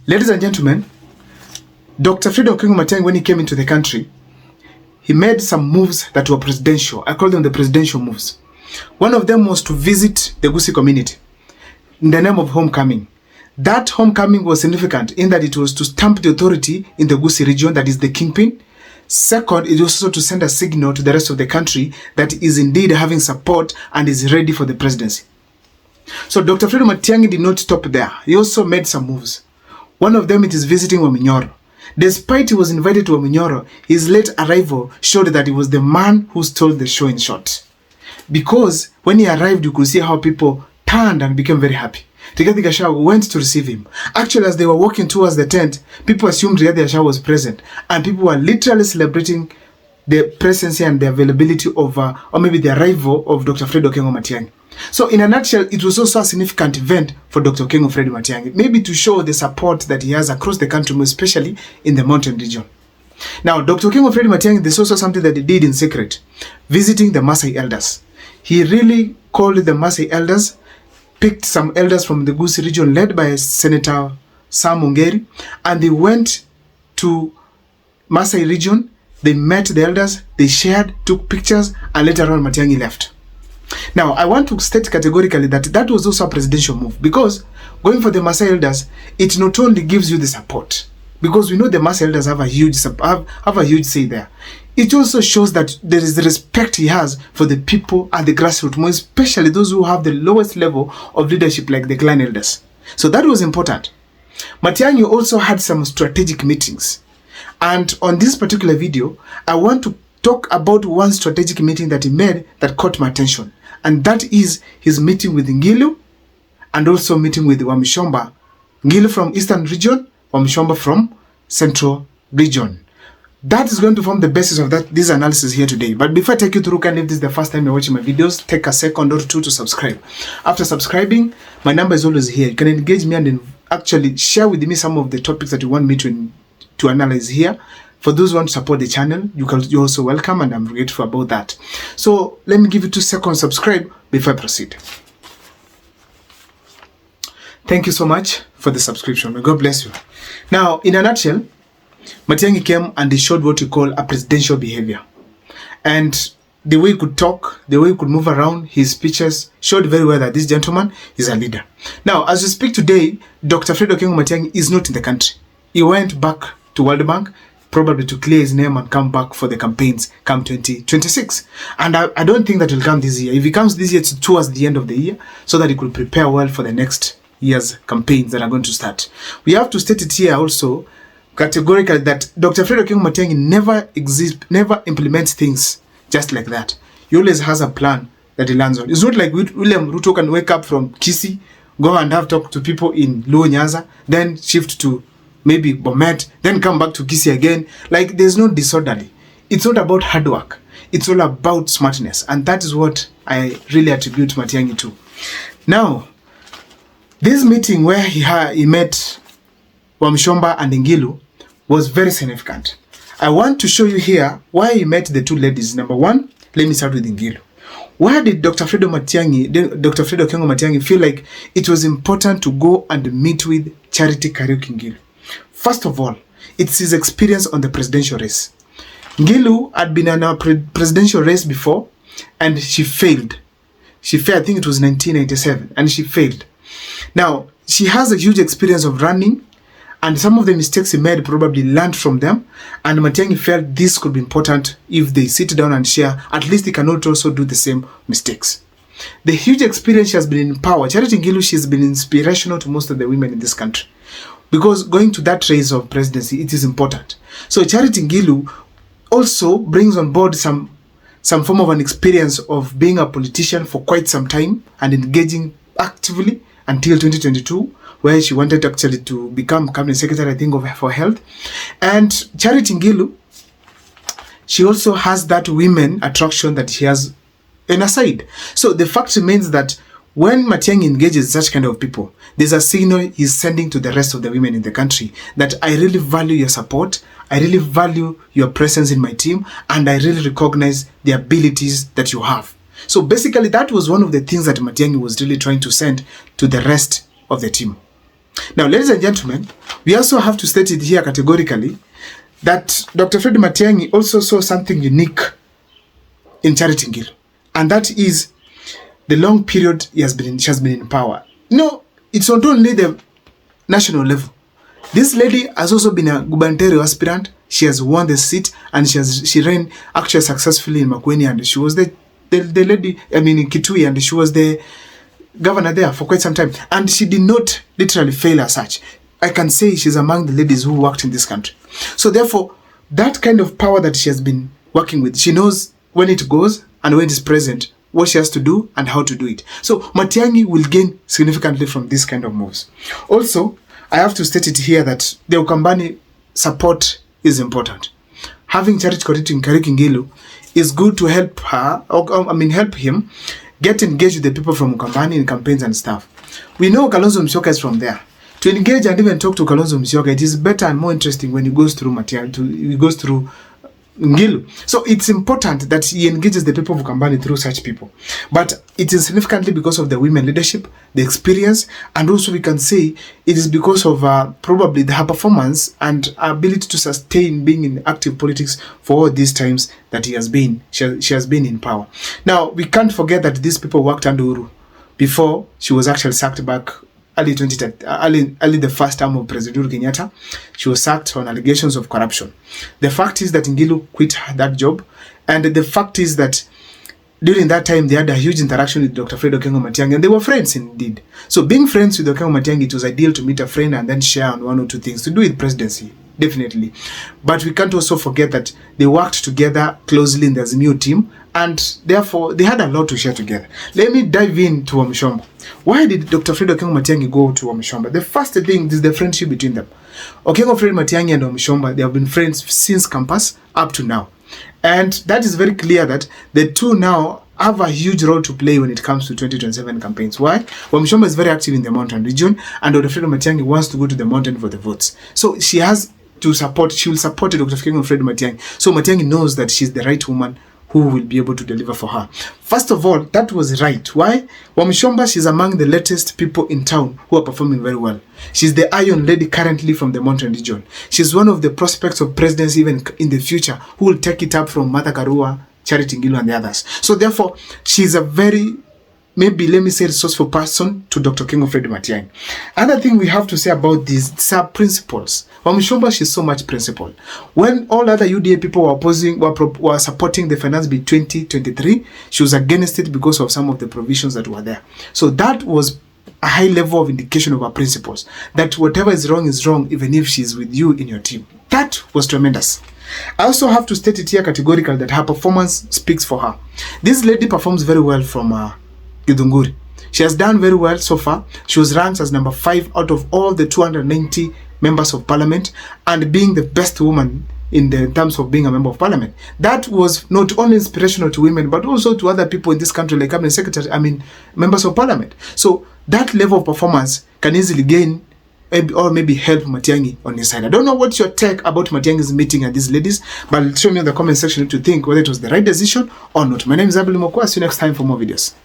Ladies and gentlemen, Dr. Freedom Okengo Matiang'i, when he came into the country, he made some moves that were presidential. I call them the presidential moves. One of them was to visit the Gusii community in the name of homecoming. That homecoming was significant in that it was to stamp the authority in the Gusii region, that is the kingpin. Second, it was also to send a signal to the rest of the country that is indeed having support and is ready for the presidency. So Dr. Freedom Matiang'i did not stop there. He also made some moves. One of them, it is visiting Wamuchomba. Despite he was invited to Wamuchomba, his late arrival showed that he was the man who stole the show in short. Because when he arrived, you could see how people turned and became very happy. Rigathi Gachagua went to receive him. Actually, as they were walking towards the tent, people assumed Rigathi Gachagua was present, and people were literally celebrating the presence and the availability of, or maybe the arrival of Dr. Freedom Okengo Matiang'i. So in a nutshell, it was also a significant event for Dr. Okengo Freddie Matiang'i, maybe to show the support that he has across the country, especially in the mountain region. Now, Dr. Okengo Freddie Matiang'i, there's also something that he did in secret, visiting the Maasai elders. He really called the Maasai elders, picked some elders from the Gusii region led by Senator Sam Ongeri, and they went to Maasai region. They met the elders, they shared, took pictures, and later on Matiang'i left. Now, I want to state categorically that that was also a presidential move, because going for the Maasai elders, it not only gives you the support, because we know the Maasai elders have a huge say there. It also shows that there is the respect he has for the people at the grassroots, more especially those who have the lowest level of leadership, like the clan elders. So that was important. Matiang'i also had some strategic meetings. And on this particular video, I want to talk about one strategic meeting that he made that caught my attention. And that is his meeting with Ngilu and also meeting with Wamuchomba. Ngilu from Eastern region, Wamuchomba from Central region. That is going to form the basis of this analysis here today. But before I take you through, and if this is the first time you're watching my videos, take a second or two to subscribe. After subscribing, my number is always here. You can engage me and actually share with me some of the topics that you want me to analyze here. For those who want to support the channel, you're also welcome, and I'm grateful about that. So let me give you 2 seconds subscribe before I proceed. Thank you so much for the subscription. May God bless you. Now, in a nutshell, Matiang'i came and he showed what we call a presidential behavior. And the way he could talk, the way he could move around, his speeches showed very well that this gentleman is a leader. Now, as we speak today, Dr. Freedom Okengo Matiang'i is not in the country. He went back to World Bank, probably to clear his name and come back for the campaigns come 2026. And I don't think that will come this year. If he comes this year, it's towards the end of the year, so that he could prepare well for the next year's campaigns that are going to start. We have to state it here also, categorically, that Dr. Freedom Okengo Matiang'i never implements things just like that. He always has a plan that he lands on. It's not like William Ruto can wake up from Kisii, go and have talk to people in Luo Nyanza, then shift to maybe Bomet, then come back to Kisii again. Like, there's no disorderly. It's not about hard work. It's all about smartness. And that is what I really attribute Matiang'i to. Now, this meeting where he met Wamuchomba and Ngilu was very significant. I want to show you here why he met the two ladies. Number one, let me start with Ngilu. Why did Dr. Freedom Okengo Matiang'i feel like it was important to go and meet with Charity Ngilu? First of all, it's his experience on the presidential race. Ngilu had been in a presidential race before, and she failed. I think it was 1997, and she failed. Now, she has a huge experience of running, and some of the mistakes he made probably learned from them, and Matiang'i felt this could be important if they sit down and share. At least they cannot also do the same mistakes. The huge experience she has been in power. Charity Ngilu, she's been inspirational to most of the women in this country, because going to that race of presidency, it is important. So Charity Ngilu also brings on board some form of an experience of being a politician for quite some time and engaging actively until 2022, where she wanted actually to become cabinet secretary, I think, for health. And Charity Ngilu, she also has that women attraction that she has in her side. So the fact remains that when Matiang'i engages such kind of people, there's a signal he's sending to the rest of the women in the country that I really value your support, I really value your presence in my team, and I really recognize the abilities that you have. So basically, that was one of the things that Matiang'i was really trying to send to the rest of the team. Now, ladies and gentlemen, we also have to state it here categorically that Dr. Fred Matiang'i also saw something unique in Charity Ngilu, and that is the long period she has been in power. No, it's not only the national level. This lady has also been a gubernatorial aspirant. She has won the seat, and she ran actually successfully in Makueni, and she was the lady, in Kitui, and she was the governor there for quite some time, and she did not literally fail as such. I can say she's among the ladies who worked in this country. So therefore, that kind of power that she has been working with, she knows when it goes and when it is present, what she has to do and how to do it. So Matiang'i will gain significantly from this kind of moves. Also, I have to state it here that the Ukambani support is important. Having Charity Ngilu is good to help her, help him get engaged with the people from Ukambani in campaigns and stuff. We know Kalonzo Musyoka is from there. To engage and even talk to Kalonzo Musyoka, it is better and more interesting when he goes through Matiang'i, he goes through Ngilu. So it's important that he engages the people of Ukambani through such people. But it is significantly because of the women leadership, the experience, and also we can say it is because of probably her performance and ability to sustain being in active politics for all these times that she has been in power. Now, we can't forget that these people worked under Uhuru before she was actually sacked back early the first term of President Uhuru Kenyatta. She was sacked on allegations of corruption. The fact is that Ngilu quit that job, and the fact is that during that time they had a huge interaction with Dr. Fred Matiang'i, and they were friends indeed. So being friends with Dr. Matiang'i, it was ideal to meet a friend and then share on one or two things to do with presidency, definitely. But we can't also forget that they worked together closely in the Azimio team, and therefore they had a lot to share together. Let me dive into Wamuchomba. Why did Dr. Fred Matiang'i go to Wamuchomba? The first thing is the friendship between them. Fred Matiang'i and Wamuchomba, they have been friends since campus up to now. And that is very clear that the two now have a huge role to play when it comes to 2027 campaigns. Why? Wamuchomba is very active in the mountain region, and Dr. Fred Matiang'i wants to go to the mountain for the votes. So she will support Dr. Fred Matiang'i. So Matiang'i knows that she's the right woman who will be able to deliver for her. First of all, that was right. Why? Wamuchomba, she's among the latest people in town who are performing very well. She's the Iron Lady currently from the mountain region. She's one of the prospects of presidency even in the future who will take it up from Martha Karua, Charity Ngilu, and the others. So therefore, she's a very, maybe let me say, resourceful person to Dr. Fred Matiang'i. Another thing we have to say about this is her principles. Wamuchomba, she's so much principled. When all other UDA people were supporting the finance bill 2023, she was against it because of some of the provisions that were there. So that was a high level of indication of her principles, that whatever is wrong, even if she's with you in your team. That was tremendous. I also have to state it here categorically that her performance speaks for her. This lady performs very well from Githunguri. She has done very well so far. She was ranked as number 5 out of all the 290 members of parliament, and being the best woman in terms of being a member of parliament. That was not only inspirational to women, but also to other people in this country, like members of parliament. So that level of performance can easily gain or maybe help Matiang'i on his side. I don't know what's your take about Matiang'i's meeting and these ladies, but show me in the comment section to think whether it was the right decision or not. My name is Abel Mokwa. See you next time for more videos.